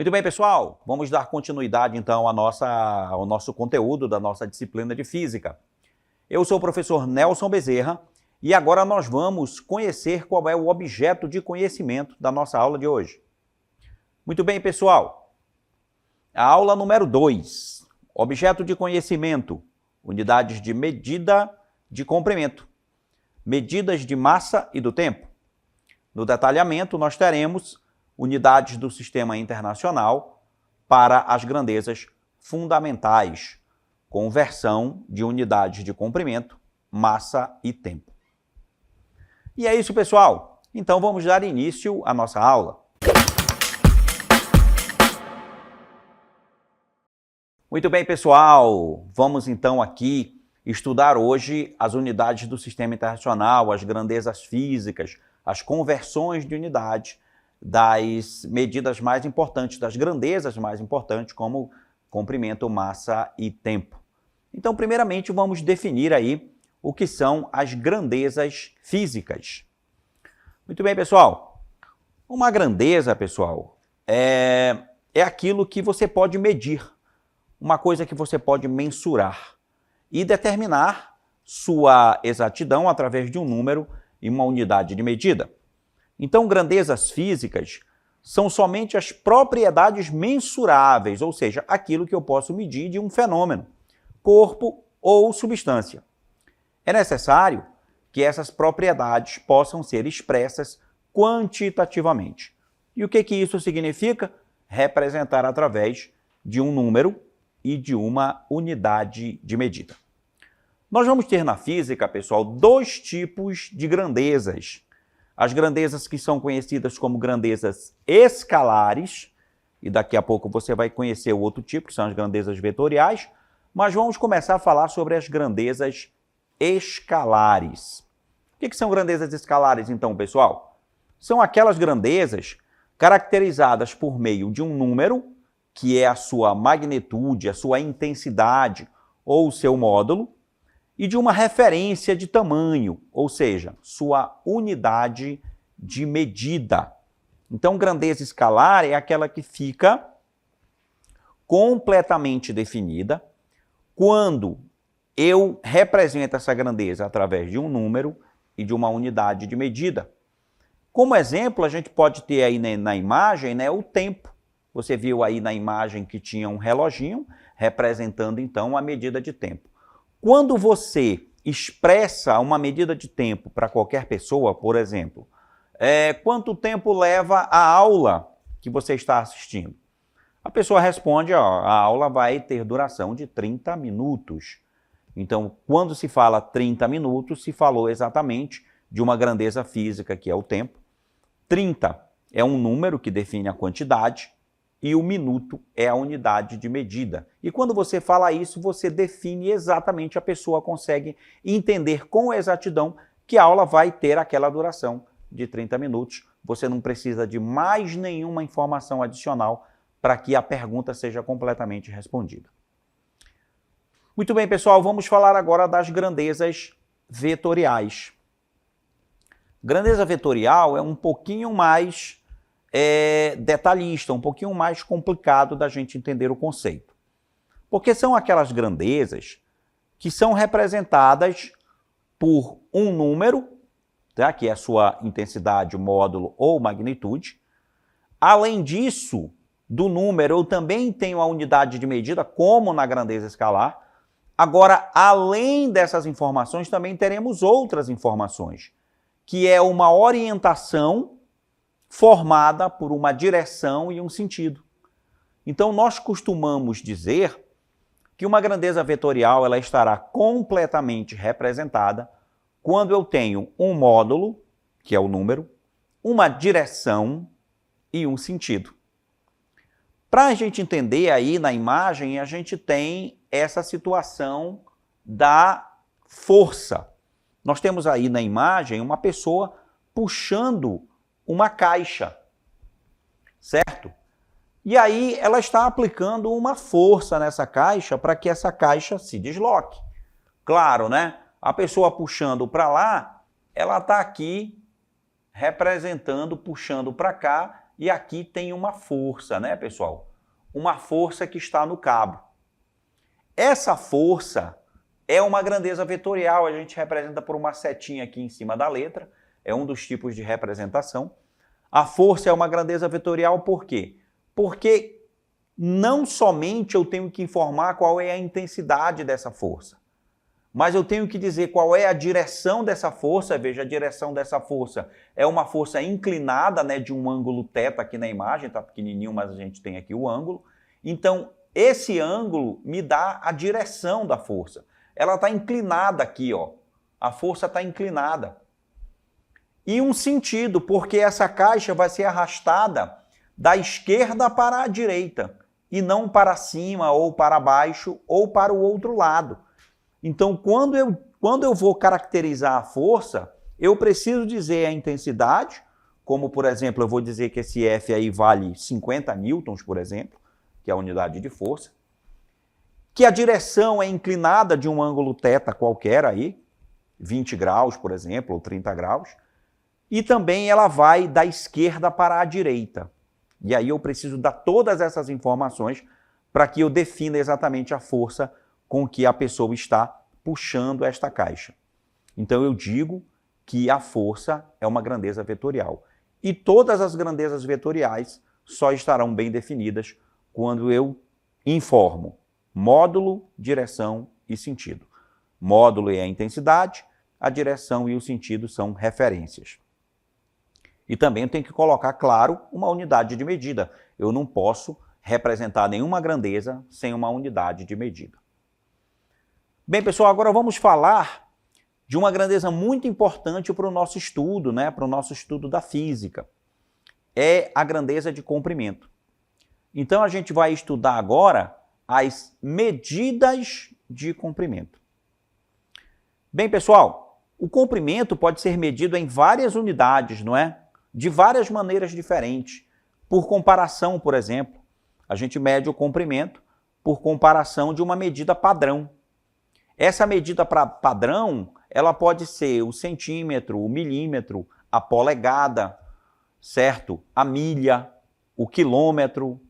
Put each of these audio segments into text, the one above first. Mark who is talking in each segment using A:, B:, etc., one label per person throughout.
A: Muito bem, pessoal, vamos dar continuidade então ao nosso conteúdo da nossa disciplina de Física. Eu sou o professor Nelson Bezerra e agora nós vamos conhecer qual é o objeto de conhecimento da nossa aula de hoje. Muito bem, pessoal, a aula número 2, objeto de conhecimento, unidades de medida de comprimento, medidas de massa e do tempo. No detalhamento, nós teremos unidades do Sistema Internacional para as grandezas fundamentais, conversão de unidades de comprimento, massa e tempo. E é isso, pessoal. Então vamos dar início à nossa aula. Muito bem, pessoal. Vamos então aqui estudar hoje as unidades do Sistema Internacional, as grandezas físicas, as conversões de unidades das medidas mais importantes, das grandezas mais importantes, como comprimento, massa e tempo. Então, primeiramente, vamos definir aí o que são as grandezas físicas. Muito bem, pessoal. Uma grandeza, pessoal, é aquilo que você pode medir, uma coisa que você pode mensurar e determinar sua exatidão através de um número e uma unidade de medida. Então, grandezas físicas são somente as propriedades mensuráveis, ou seja, aquilo que eu posso medir de um fenômeno, corpo ou substância. É necessário que essas propriedades possam ser expressas quantitativamente. E o que isso significa? Representar através de um número e de uma unidade de medida. Nós vamos ter na física, pessoal, dois tipos de grandezas. As grandezas que são conhecidas como grandezas escalares, e daqui a pouco você vai conhecer o outro tipo, que são as grandezas vetoriais, mas vamos começar a falar sobre as grandezas escalares. O que são grandezas escalares, então, pessoal? São aquelas grandezas caracterizadas por meio de um número, que é a sua magnitude, a sua intensidade ou o seu módulo, e de uma referência de tamanho, ou seja, sua unidade de medida. Então, grandeza escalar é aquela que fica completamente definida quando eu represento essa grandeza através de um número e de uma unidade de medida. Como exemplo, a gente pode ter aí na imagem, né, o tempo. Você viu aí na imagem que tinha um reloginho representando, então, a medida de tempo. Quando você expressa uma medida de tempo para qualquer pessoa, por exemplo, quanto tempo leva a aula que você está assistindo? A pessoa responde, ó, a aula vai ter duração de 30 minutos. Então, quando se fala 30 minutos, se falou exatamente de uma grandeza física, que é o tempo. 30 é um número que define a quantidade, e o minuto é a unidade de medida. E quando você fala isso, você define exatamente, a pessoa consegue entender com exatidão que a aula vai ter aquela duração de 30 minutos. Você não precisa de mais nenhuma informação adicional para que a pergunta seja completamente respondida. Muito bem, pessoal, vamos falar agora das grandezas vetoriais. Grandeza vetorial é um pouquinho mais detalhista, um pouquinho mais complicado da gente entender o conceito. Porque são aquelas grandezas que são representadas por um número, tá, que é a sua intensidade, módulo ou magnitude. Além disso, do número, eu também tenho a unidade de medida, como na grandeza escalar. Agora, além dessas informações, também teremos outras informações, que é uma orientação formada por uma direção e um sentido. Então, nós costumamos dizer que uma grandeza vetorial ela estará completamente representada quando eu tenho um módulo, que é o número, uma direção e um sentido. Para a gente entender aí na imagem, a gente tem essa situação da força. Nós temos aí na imagem uma pessoa puxando uma caixa, certo? E aí ela está aplicando uma força nessa caixa para que essa caixa se desloque. Claro, né? A pessoa puxando para lá, ela está aqui representando, puxando para cá, e aqui tem uma força, né, pessoal? Uma força que está no cabo. Essa força é uma grandeza vetorial, a gente representa por uma setinha aqui em cima da letra, é um dos tipos de representação. A força é uma grandeza vetorial por quê? Porque não somente eu tenho que informar qual é a intensidade dessa força, mas eu tenho que dizer qual é a direção dessa força. Veja, a direção dessa força é uma força inclinada, né, de um ângulo θ aqui na imagem, tá pequenininho, mas a gente tem aqui o ângulo. Então, esse ângulo me dá a direção da força. Ela está inclinada aqui, ó. A força está inclinada. E um sentido, porque essa caixa vai ser arrastada da esquerda para a direita, e não para cima, ou para baixo, ou para o outro lado. Então, quando eu vou caracterizar a força, eu preciso dizer a intensidade, como, por exemplo, eu vou dizer que esse F aí vale 50 newtons, por exemplo, que é a unidade de força, que a direção é inclinada de um ângulo θ qualquer aí, 20 graus, por exemplo, ou 30 graus, e também ela vai da esquerda para a direita. E aí eu preciso dar todas essas informações para que eu defina exatamente a força com que a pessoa está puxando esta caixa. Então eu digo que a força é uma grandeza vetorial. E todas as grandezas vetoriais só estarão bem definidas quando eu informo módulo, direção e sentido. Módulo é a intensidade, a direção e o sentido são referências. E também eu tenho que colocar, claro, uma unidade de medida. Eu não posso representar nenhuma grandeza sem uma unidade de medida. Bem, pessoal, agora vamos falar de uma grandeza muito importante para o nosso estudo, né? Para o nosso estudo da física. É a grandeza de comprimento. Então, a gente vai estudar agora as medidas de comprimento. Bem, pessoal, o comprimento pode ser medido em várias unidades, não é? De várias maneiras diferentes. Por comparação, por exemplo, a gente mede o comprimento por comparação de uma medida padrão. Essa medida padrão, ela pode ser o centímetro, o milímetro, a polegada, certo? A milha, o quilômetro.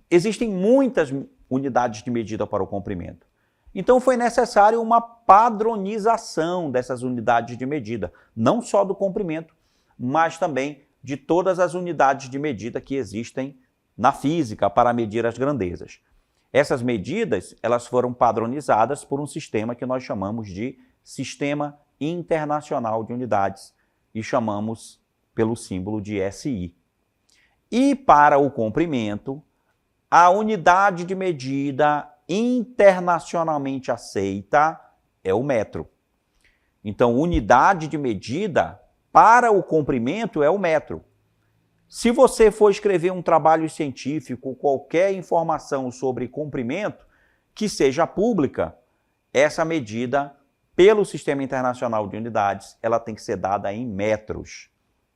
A: Existem muitas unidades de medida para o comprimento. Então foi necessário uma padronização dessas unidades de medida, não só do comprimento, mas também de todas as unidades de medida que existem na física para medir as grandezas. Essas medidas, elas foram padronizadas por um sistema que nós chamamos de Sistema Internacional de Unidades e chamamos pelo símbolo de SI. E para o comprimento, a unidade de medida internacionalmente aceita é o metro. Então, unidade de medida para o comprimento é o metro. Se você for escrever um trabalho científico, qualquer informação sobre comprimento, que seja pública, essa medida, pelo Sistema Internacional de Unidades, ela tem que ser dada em metros.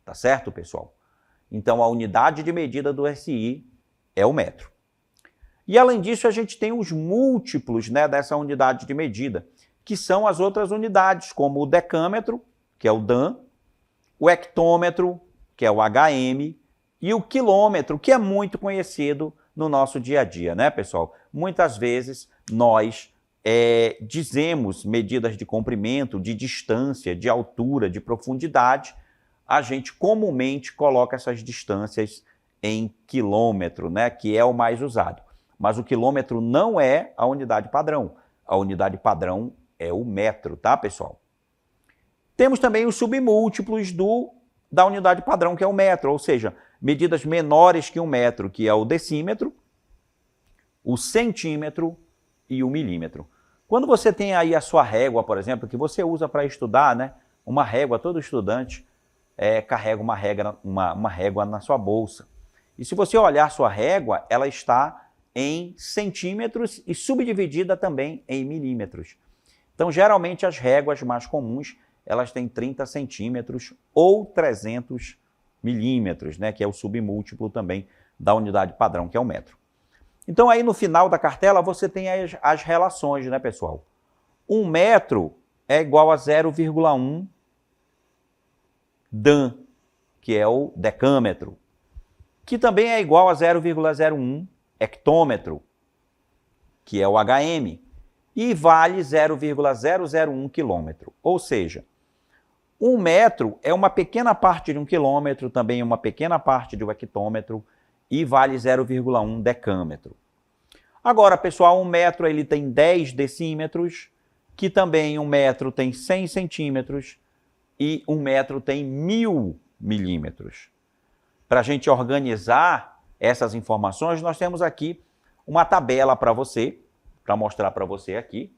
A: Tá certo, pessoal? Então, a unidade de medida do SI é o metro. E, além disso, a gente tem os múltiplos, né, dessa unidade de medida, que são as outras unidades, como o decâmetro, que é o Dan, o hectômetro, que é o HM, e o quilômetro, que é muito conhecido no nosso dia a dia, né, pessoal? Muitas vezes nós dizemos medidas de comprimento, de distância, de altura, de profundidade, a gente comumente coloca essas distâncias em quilômetro, né, que é o mais usado. Mas o quilômetro não é a unidade padrão. A unidade padrão é o metro, tá, pessoal? Temos também os submúltiplos da unidade padrão, que é o metro, ou seja, medidas menores que um metro, que é o decímetro, o centímetro e o milímetro. Quando você tem aí a sua régua, por exemplo, que você usa para estudar, né? Uma régua, todo estudante carrega uma régua na sua bolsa. E se você olhar sua régua, ela está em centímetros e subdividida também em milímetros. Então, geralmente, as réguas mais comuns, elas têm 30 centímetros ou 300 milímetros, né, que é o submúltiplo também da unidade padrão, que é o metro. Então, aí no final da cartela, você tem as relações, né, pessoal? 1 metro é igual a 0,1 Dan, que é o decâmetro. que também é igual a 0,01 hectômetro, que é o HM, e vale 0,001 quilômetro. Ou seja, 1 metro é uma pequena parte de 1 quilômetro, também uma pequena parte de 1 hectômetro, e vale 0,1 decâmetro. Agora, pessoal, 1 metro ele tem 10 decímetros, que também 1 metro tem 100 centímetros, e 1 metro tem 1000 milímetros. Para a gente organizar essas informações, nós temos aqui uma tabela para você, para mostrar para você aqui.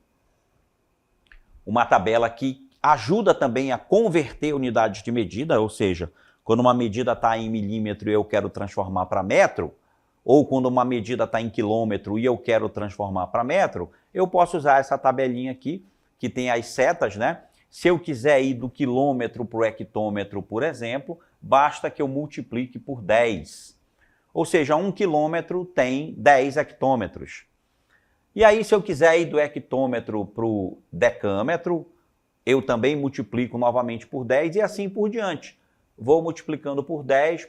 A: Uma tabela que ajuda também a converter unidades de medida, ou seja, quando uma medida está em milímetro e eu quero transformar para metro, ou quando uma medida está em quilômetro e eu quero transformar para metro, eu posso usar essa tabelinha aqui, que tem as setas, né? Se eu quiser ir do quilômetro para o hectômetro, por exemplo, basta que eu multiplique por 10. Ou seja, 1 quilômetro tem 10 hectômetros. E aí, se eu quiser ir do hectômetro para o decâmetro, eu também multiplico novamente por 10 e assim por diante. Vou multiplicando por 10,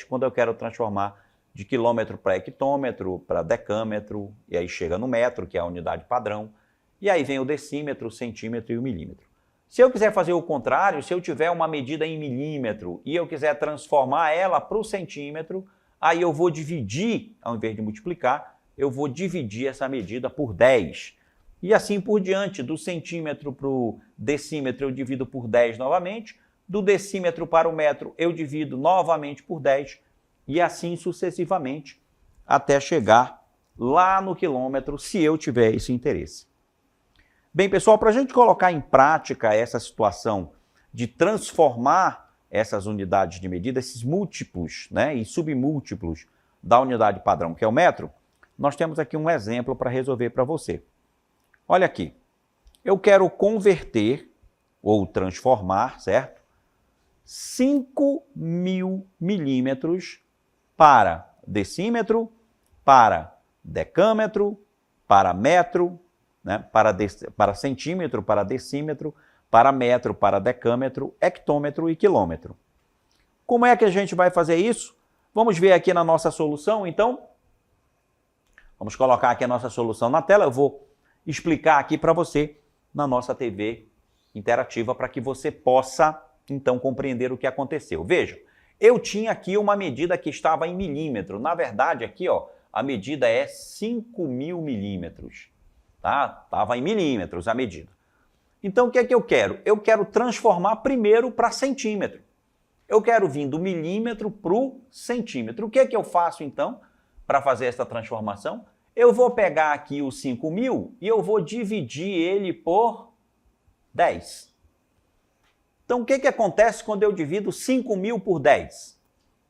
A: quando eu quero transformar de quilômetro para hectômetro, para decâmetro, e aí chega no metro, que é a unidade padrão, e aí vem o decímetro, o centímetro e o milímetro. Se eu quiser fazer o contrário, se eu tiver uma medida em milímetro e eu quiser transformar ela para o centímetro, aí eu vou dividir, ao invés de multiplicar, eu vou dividir essa medida por 10. E assim por diante, do centímetro para o decímetro eu divido por 10 novamente, do decímetro para o metro eu divido novamente por 10, e assim sucessivamente, até chegar lá no quilômetro, se eu tiver esse interesse. Bem, pessoal, para a gente colocar em prática essa situação de transformar essas unidades de medida, esses múltiplos, né, e submúltiplos da unidade padrão, que é o metro, nós temos aqui um exemplo para resolver para você. Olha aqui, eu quero converter ou transformar, certo? 5.000 milímetros para decímetro, para decâmetro, para metro, né? para centímetro, para decímetro, para metro, para decâmetro, hectômetro e quilômetro. Como é que a gente vai fazer isso? Vamos ver aqui na nossa solução, então. Vamos colocar aqui a nossa solução na tela. Eu vou explicar aqui para você na nossa TV interativa para que você possa, então, compreender o que aconteceu. Veja, eu tinha aqui uma medida que estava em milímetro. Na verdade, aqui, ó, a medida é 5.000 milímetros. Tá? Estava em milímetros a medida. Então, o que é que eu quero? Eu quero transformar primeiro para centímetro. Eu quero vir do milímetro para o centímetro. O que é que eu faço, então, para fazer essa transformação? Eu vou pegar aqui o 5.000 e eu vou dividir ele por 10. Então, o que que acontece quando eu divido 5.000 por 10?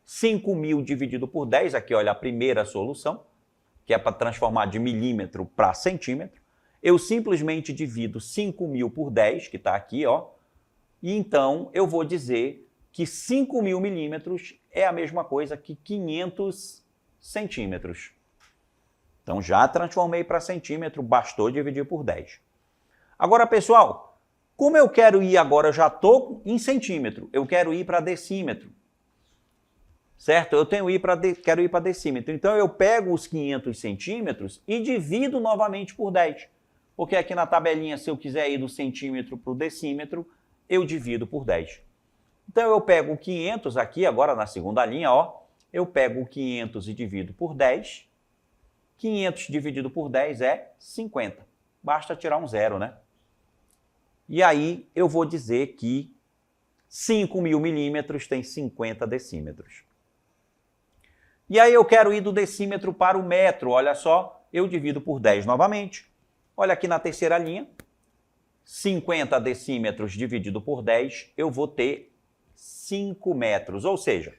A: 5.000 dividido por 10, aqui olha a primeira solução, que é para transformar de milímetro para centímetro. Eu simplesmente divido 5.000 por 10, que está aqui, ó, e então eu vou dizer que 5.000 milímetros é a mesma coisa que 500 centímetros. Então já transformei para centímetro, bastou dividir por 10. Agora, pessoal, como eu quero ir agora, eu já estou em centímetro, eu quero ir para decímetro. Certo? Eu quero ir para decímetro. Então eu pego os 500 centímetros e divido novamente por 10. Porque aqui na tabelinha, se eu quiser ir do centímetro para o decímetro, eu divido por 10. Então eu pego o 500 aqui, agora na segunda linha, ó, eu pego o 500 e divido por 10. 500 dividido por 10 é 50. Basta tirar um zero, né? E aí eu vou dizer que 5.000 milímetros tem 50 decímetros. E aí eu quero ir do decímetro para o metro. Olha só, eu divido por 10 novamente. Olha aqui na terceira linha, 50 decímetros dividido por 10, eu vou ter 5 metros. Ou seja,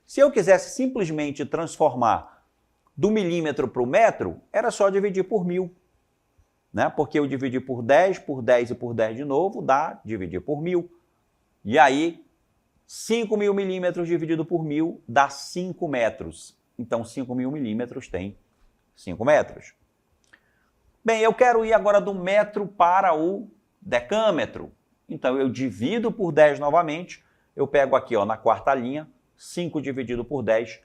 A: se eu quisesse simplesmente transformar do milímetro para o metro, era só dividir por 1.000. Né? Porque eu dividi por 10 e por 10 de novo, dá dividir por 1.000. E aí, 5.000 milímetros dividido por 1.000 dá 5 metros. Então, 5.000 milímetros tem 5 metros. Bem, eu quero ir agora do metro para o decâmetro. Então, eu divido por 10 novamente. Eu pego aqui, ó, na quarta linha, 5 dividido por 10.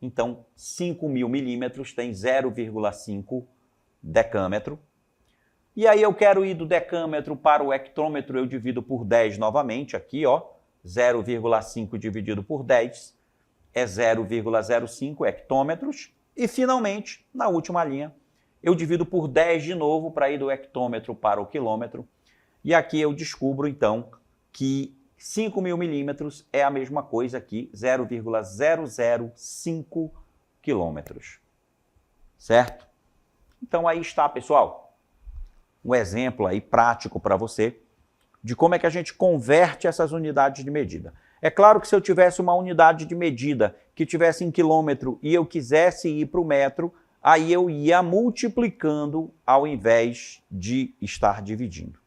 A: Então, 5.000 milímetros tem 0,5 decâmetro. E aí eu quero ir do decâmetro para o hectômetro, eu divido por 10 novamente, aqui, ó, 0,5 dividido por 10 é 0,05 hectômetros. E, finalmente, na última linha, eu divido por 10 de novo para ir do hectômetro para o quilômetro. E aqui eu descubro, então, que 5.000 milímetros é a mesma coisa aqui, 0,005 quilômetros. Certo? Então, aí está, pessoal, um exemplo aí prático para você de como é que a gente converte essas unidades de medida. É claro que se eu tivesse uma unidade de medida que tivesse em quilômetro e eu quisesse ir para o metro, aí eu ia multiplicando ao invés de estar dividindo.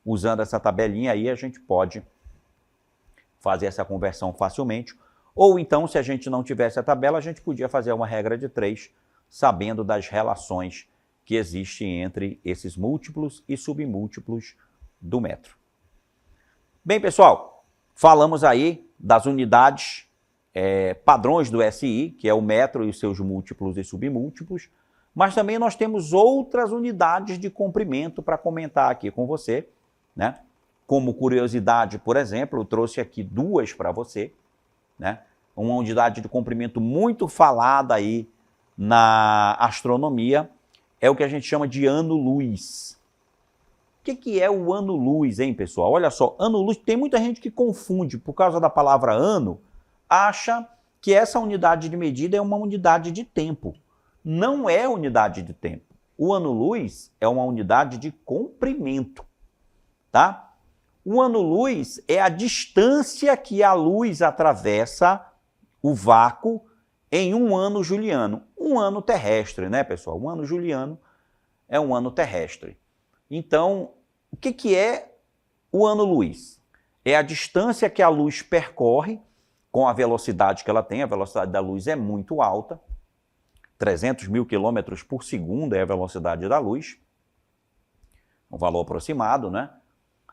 A: Usando essa tabelinha aí, a gente pode fazer essa conversão facilmente. Ou então, se a gente não tivesse a tabela, a gente podia fazer uma regra de 3, sabendo das relações que existem entre esses múltiplos e submúltiplos do metro. Bem, pessoal, falamos aí das unidades padrões do SI, que é o metro e os seus múltiplos e submúltiplos, mas também nós temos outras unidades de comprimento para comentar aqui com você, né? Como curiosidade, por exemplo, eu trouxe aqui duas para você, né? Uma unidade de comprimento muito falada aí na astronomia é o que a gente chama de ano-luz. O que é o ano-luz, hein, pessoal? Olha só, ano-luz, tem muita gente que confunde, por causa da palavra ano, acha que essa unidade de medida é uma unidade de tempo. Não é unidade de tempo. O ano-luz é uma unidade de comprimento, tá? O ano-luz é a distância que a luz atravessa o vácuo em um ano juliano. Um ano terrestre, né, pessoal? Um ano juliano é um ano terrestre. Então, o que é o ano-luz? É a distância que a luz percorre com a velocidade que ela tem. A velocidade da luz é muito alta. 300 mil quilômetros por segundo é a velocidade da luz. Um valor aproximado, né?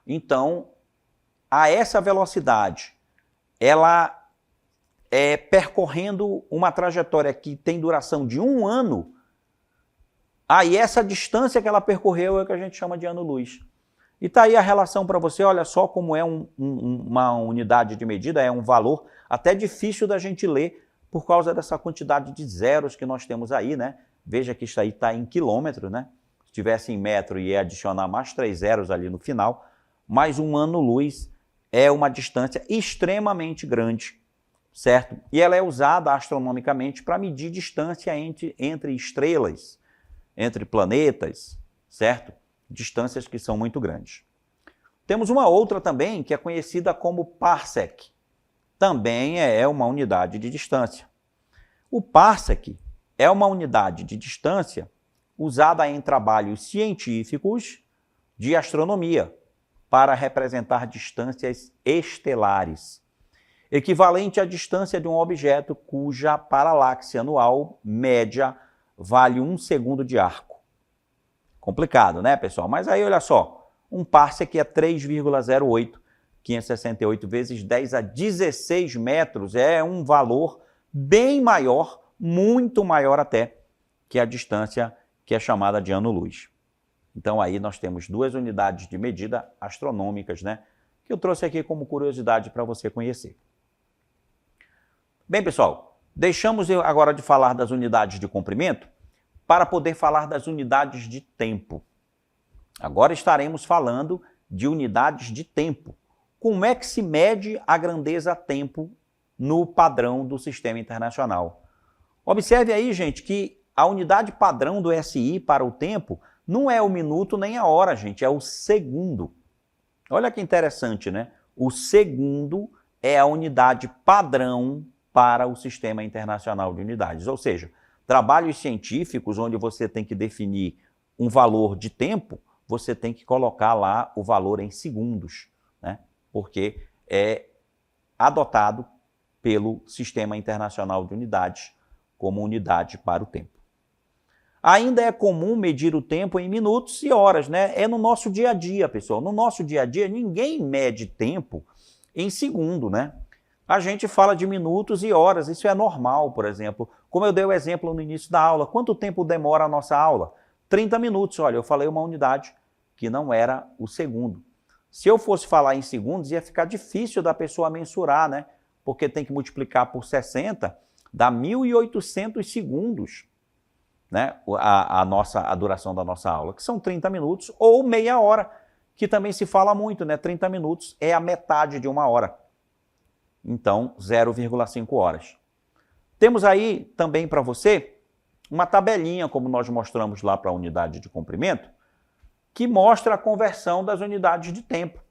A: Então, a essa velocidade, ela percorrendo uma trajetória que tem duração de um ano, aí essa distância que ela percorreu é o que a gente chama de ano-luz. E está aí a relação para você, olha só como é uma unidade de medida, é um valor até difícil da gente ler por causa dessa quantidade de zeros que nós temos aí, né? Veja que isso aí está em quilômetro, né? Se tivesse em metro, ia adicionar mais 3 zeros ali no final, mas um ano-luz é uma distância extremamente grande, certo? E ela é usada astronomicamente para medir distância entre estrelas, entre planetas, certo? Distâncias que são muito grandes. Temos uma outra também que é conhecida como parsec. Também é uma unidade de distância. O parsec é uma unidade de distância usada em trabalhos científicos de astronomia para representar distâncias estelares, equivalente à distância de um objeto cuja paralaxe anual média vale 1 segundo de arco. Complicado, né, pessoal? Mas aí, olha só, um parsec é 3,08, 568 vezes 10 a 16 metros, é um valor bem maior, muito maior até, que a distância que é chamada de ano-luz. Então aí nós temos duas unidades de medida astronômicas, né, que eu trouxe aqui como curiosidade para você conhecer. Bem, pessoal, deixamos agora de falar das unidades de comprimento para poder falar das unidades de tempo. Agora estaremos falando de unidades de tempo. Como é que se mede a grandeza tempo no padrão do Sistema Internacional? Observe aí, gente, que a unidade padrão do SI para o tempo não é o minuto nem a hora, gente, é o segundo. Olha que interessante, né? O segundo é a unidade padrão para o Sistema Internacional de Unidades. Ou seja, trabalhos científicos onde você tem que definir um valor de tempo, você tem que colocar lá o valor em segundos, né? Porque é adotado pelo Sistema Internacional de Unidades como unidade para o tempo. Ainda é comum medir o tempo em minutos e horas, né? É no nosso dia a dia, pessoal. No nosso dia a dia, ninguém mede tempo em segundo, né? a gente fala de minutos e horas, isso é normal, por exemplo. Como eu dei o exemplo no início da aula, quanto tempo demora a nossa aula? 30 minutos, olha, eu falei uma unidade que não era o segundo. Se eu fosse falar em segundos, ia ficar difícil da pessoa mensurar, né? Porque tem que multiplicar por 60, dá 1.800 segundos, né? A duração da nossa aula, que são 30 minutos ou meia hora, que também se fala muito, né? 30 minutos é a metade de uma hora. Então, 0,5 horas. Temos aí também para você uma tabelinha, como nós mostramos lá para a unidade de comprimento, que mostra a conversão das unidades de tempo.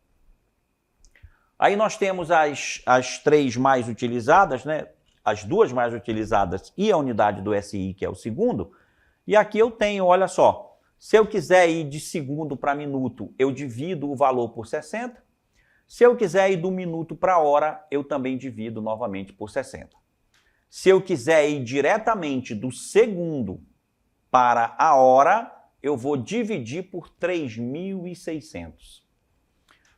A: Aí nós temos as três mais utilizadas, né? As duas mais utilizadas e a unidade do SI, que é o segundo. E aqui eu tenho, olha só, se eu quiser ir de segundo para minuto, eu divido o valor por 60. Se eu quiser ir do minuto para hora, eu também divido novamente por 60. Se eu quiser ir diretamente do segundo para a hora, eu vou dividir por 3.600.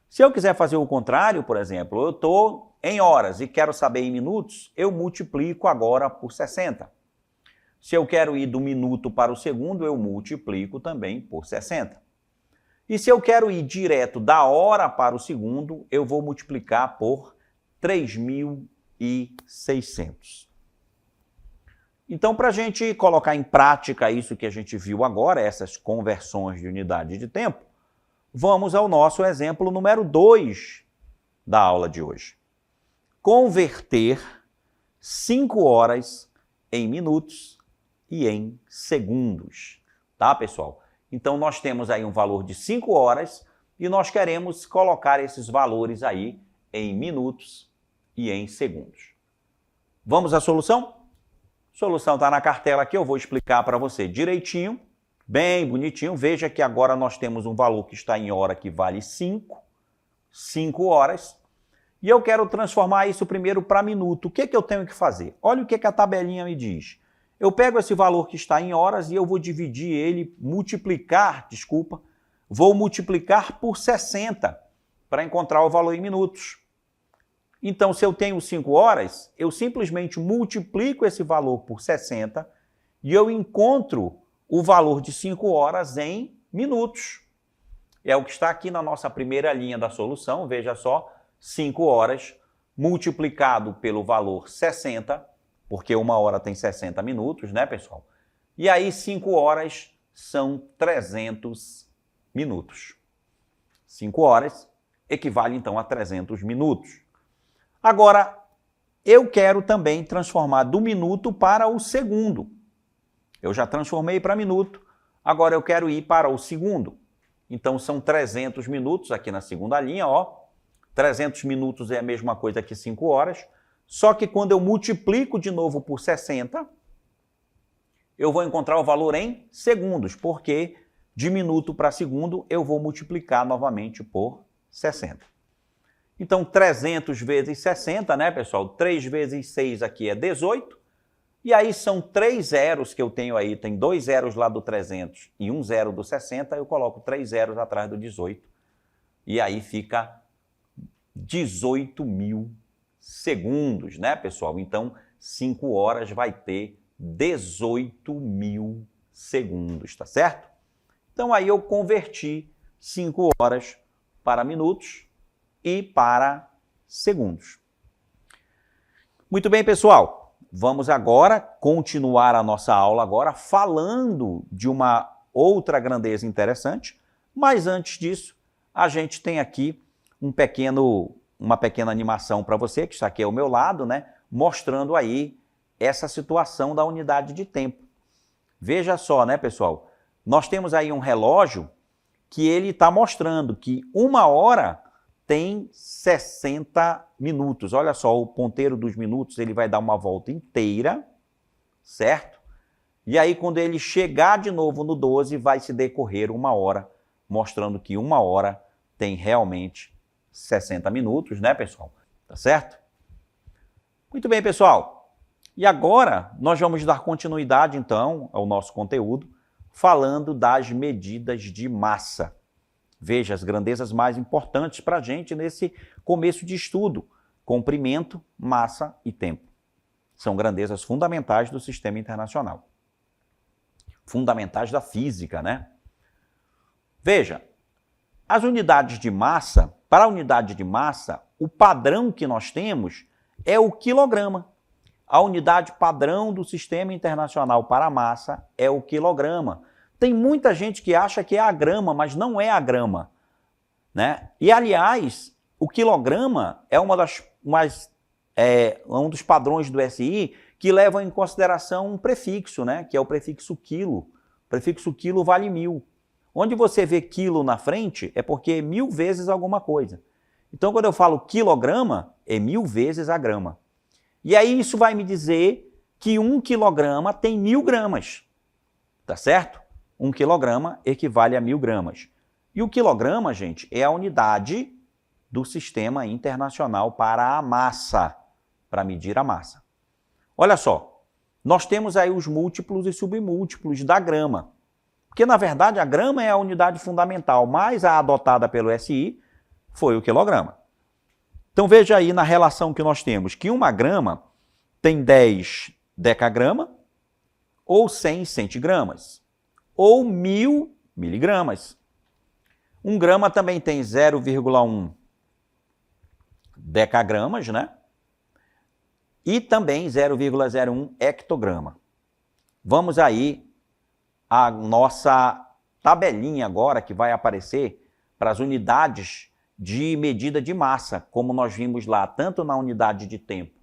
A: Se eu quiser fazer o contrário, por exemplo, eu estou em horas e quero saber em minutos, eu multiplico agora por 60. Se eu quero ir do minuto para o segundo, eu multiplico também por 60. E se eu quero ir direto da hora para o segundo, eu vou multiplicar por 3.600. Então, para a gente colocar em prática isso que a gente viu agora, essas conversões de unidade de tempo, vamos ao nosso exemplo número 2 da aula de hoje. Converter 5 horas em minutos e em segundos. Tá, pessoal? Então, nós temos aí um valor de 5 horas e nós queremos colocar esses valores aí em minutos e em segundos. Vamos à solução? A solução está na cartela aqui, eu vou explicar para você direitinho, bem bonitinho. Veja que agora nós temos um valor que está em hora que vale 5 horas. E eu quero transformar isso primeiro para minuto. O que eu tenho que fazer? Olha o que a tabelinha me diz. Eu pego esse valor que está em horas e eu vou dividir ele, vou multiplicar por 60 para encontrar o valor em minutos. Então, se eu tenho 5 horas, eu simplesmente multiplico esse valor por 60 e eu encontro o valor de 5 horas em minutos. É o que está aqui na nossa primeira linha da solução, veja só, 5 horas multiplicado pelo valor 60, porque uma hora tem 60 minutos, né, pessoal? E aí 5 horas são 300 minutos. 5 horas equivale então a 300 minutos. Agora, eu quero também transformar do minuto para o segundo. Eu já transformei para minuto, agora eu quero ir para o segundo. Então, são 300 minutos aqui na segunda linha, ó. 300 minutos é a mesma coisa que 5 horas, só que quando eu multiplico de novo por 60, eu vou encontrar o valor em segundos, porque de minuto para segundo eu vou multiplicar novamente por 60. Então, 300 vezes 60, né, pessoal? 3 vezes 6 aqui é 18. E aí são 3 zeros que eu tenho aí. Tem 2 zeros lá do 300 e 1 zero do 60. Eu coloco 3 zeros atrás do 18. E aí fica 18.000 segundos, né, pessoal? Então, 5 horas vai ter 18.000 segundos, tá certo? Então, aí eu converti 5 horas para minutos e para segundos. Muito bem, pessoal. Vamos agora continuar a nossa aula agora falando de uma outra grandeza interessante, mas antes disso, a gente tem aqui uma pequena animação para você, que está aqui ao meu lado, né, mostrando aí essa situação da unidade de tempo. Veja só, né, pessoal? Nós temos aí um relógio que ele está mostrando que 1 hora tem 60 minutos. Olha só, o ponteiro dos minutos, ele vai dar uma volta inteira, certo? E aí, quando ele chegar de novo no 12, vai se decorrer 1 hora, mostrando que 1 hora tem realmente 60 minutos, né, pessoal? Tá certo? Muito bem, pessoal. E agora, nós vamos dar continuidade, então, ao nosso conteúdo, falando das medidas de massa. Veja, as grandezas mais importantes para a gente nesse começo de estudo, comprimento, massa e tempo. São grandezas fundamentais do sistema internacional. Fundamentais da física, né? Veja, as unidades de massa, para a unidade de massa, o padrão que nós temos é o quilograma. A unidade padrão do sistema internacional para a massa é o quilograma. Tem muita gente que acha que é a grama, mas não é a grama, né? E, aliás, o quilograma é um dos padrões do SI que levam em consideração um prefixo, né? Que é o prefixo quilo. O prefixo quilo vale 1000. Onde você vê quilo na frente é porque é 1000 vezes alguma coisa. Então, quando eu falo quilograma, é 1000 vezes a grama. E aí isso vai me dizer que 1 quilograma tem 1000 gramas, tá certo? 1 quilograma equivale a 1000 gramas. E o quilograma, gente, é a unidade do Sistema Internacional para a massa, para medir a massa. Olha só, nós temos aí os múltiplos e submúltiplos da grama. Porque, na verdade, a grama é a unidade fundamental, mas a adotada pelo SI foi o quilograma. Então, veja aí na relação que nós temos que uma grama tem 10 decagrama, ou 100 centigramas, ou 1000 miligramas. Um grama também tem 0,1 decagramas, né? E também 0,01 hectograma. Vamos aí a nossa tabelinha agora que vai aparecer para as unidades de medida de massa, como nós vimos lá, tanto na unidade de tempo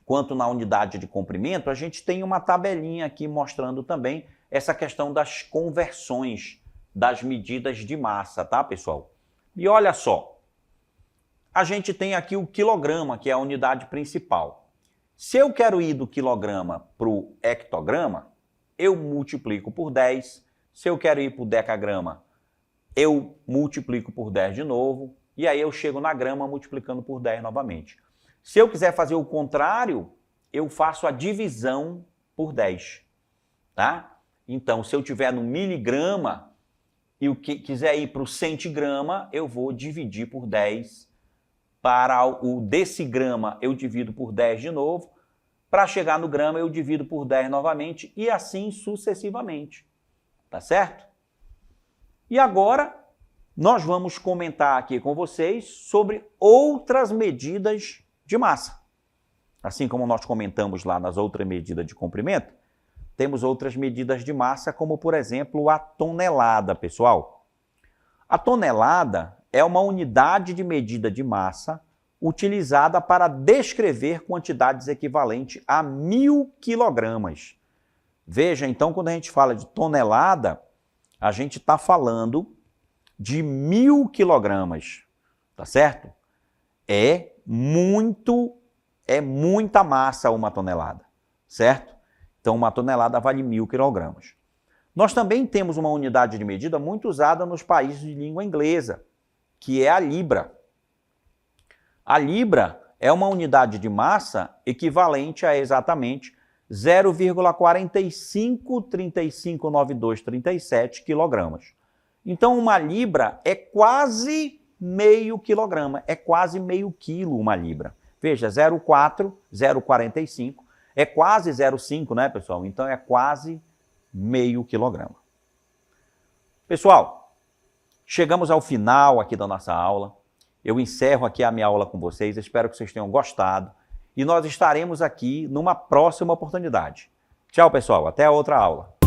A: quanto na unidade de comprimento, a gente tem uma tabelinha aqui mostrando também essa questão das conversões das medidas de massa, tá, pessoal? E olha só, a gente tem aqui o quilograma, que é a unidade principal. Se eu quero ir do quilograma para o hectograma, eu multiplico por 10. Se eu quero ir para o decagrama, eu multiplico por 10 de novo. E aí eu chego na grama multiplicando por 10 novamente. Se eu quiser fazer o contrário, eu faço a divisão por 10. Tá? Então, se eu tiver no miligrama e o que quiser ir para o centigrama, eu vou dividir por 10. Para o decigrama, eu divido por 10 de novo. Para chegar no grama, eu divido por 10 novamente e assim sucessivamente. Tá certo? E agora, nós vamos comentar aqui com vocês sobre outras medidas de massa. Assim como nós comentamos lá nas outras medidas de comprimento, temos outras medidas de massa, como, por exemplo, a tonelada, pessoal. A tonelada é uma unidade de medida de massa utilizada para descrever quantidades equivalentes a 1000 quilogramas. Veja, então, quando a gente fala de tonelada, a gente está falando de 1000 quilogramas, tá certo? É muita massa uma tonelada, certo? Então, uma tonelada vale 1000 quilogramas. Nós também temos uma unidade de medida muito usada nos países de língua inglesa, que é a libra. A libra é uma unidade de massa equivalente a exatamente 0,45359237 quilogramas. Então, uma libra é quase meio quilograma, é quase meio quilo uma libra. Veja, 0,4, 0,45, é quase 0,5, né, pessoal? Então, é quase meio quilograma. Pessoal, chegamos ao final aqui da nossa aula. Eu encerro aqui a minha aula com vocês, espero que vocês tenham gostado e nós estaremos aqui numa próxima oportunidade. Tchau, pessoal, até a outra aula.